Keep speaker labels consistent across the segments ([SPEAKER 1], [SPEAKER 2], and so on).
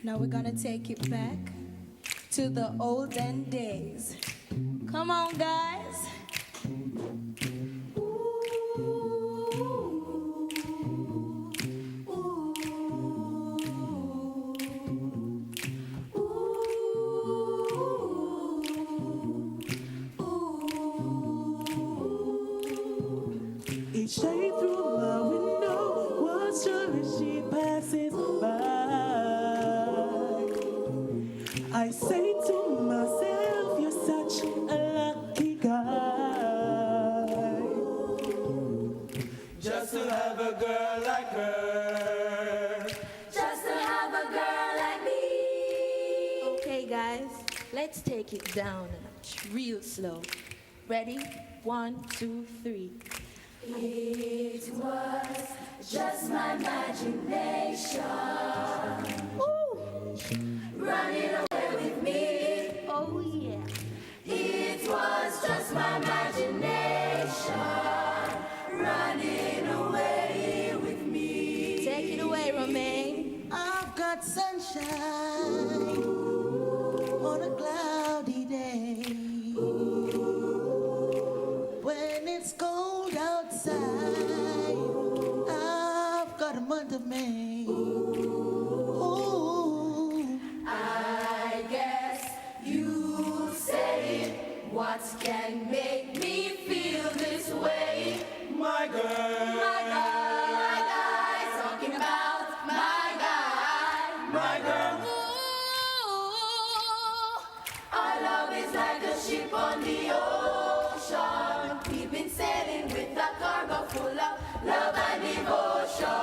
[SPEAKER 1] Now we're gonna take it back to the olden days. Come on, guys.
[SPEAKER 2] Each day through my window, watch her as she passes by. I say to myself, you're such a lucky guy. Just to have a girl like her.
[SPEAKER 1] Just to have a girl like me. Okay, guys, let's take it down a notch, real slow. Ready? 1, 2, 3. It was just my imagination. Ooh. Running away with me. Oh yeah. It was just my imagination. Running away with me. Take it away, Romaine.
[SPEAKER 2] I've got sunshine on a cloudy day. When it's cold outside, I've got a month of May. Ooh.
[SPEAKER 1] I guess you say what can make me feel this way.
[SPEAKER 2] My girl.
[SPEAKER 1] My guy, talking about my guy.
[SPEAKER 2] My girl.
[SPEAKER 1] Ooh, our love is like a ship on the ocean. We've been sailing with a cargo full of love and devotion.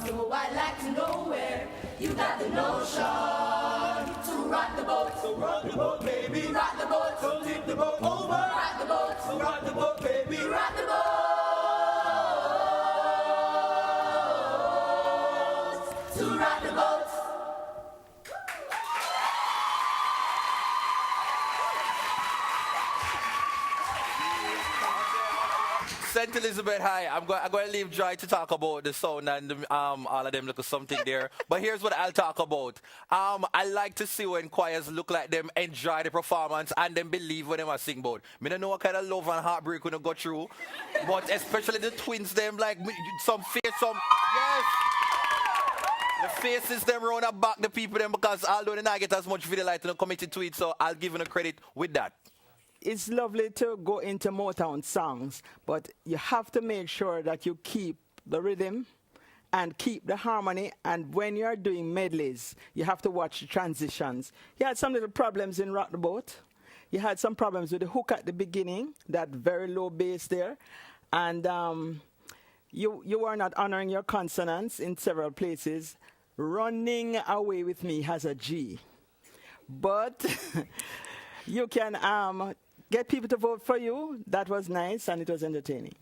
[SPEAKER 1] So I'd like to know where you got the notion to rock the boat.
[SPEAKER 2] So rock the boat, baby.
[SPEAKER 1] Rock the boat.
[SPEAKER 2] So tip the boat over.
[SPEAKER 1] Rock the boat.
[SPEAKER 2] So rock the boat, baby.
[SPEAKER 1] Rock the boat. To rock the boat.
[SPEAKER 3] St. Elizabeth High, I'm going to leave Joy to talk about the sound and all of them look at something there. But here's what I'll talk about. I like to see when choirs look like them enjoy the performance and then believe when they are sing about. I don't know what kind of love and heartbreak we go through, but especially the twins, them like some face, some, yes. The faces them round and back the people them because although they not get as much video light committed to it, so I'll give them a credit with that.
[SPEAKER 4] It's lovely to go into Motown songs, but you have to make sure that you keep the rhythm and keep the harmony. And when you're doing medleys, you have to watch the transitions. You had some little problems in Rock the Boat. You had some problems with the hook at the beginning, that very low bass there. And you were not honoring your consonants in several places. Running Away With Me has a G. But you can get people to vote for you. That was nice and it was entertaining.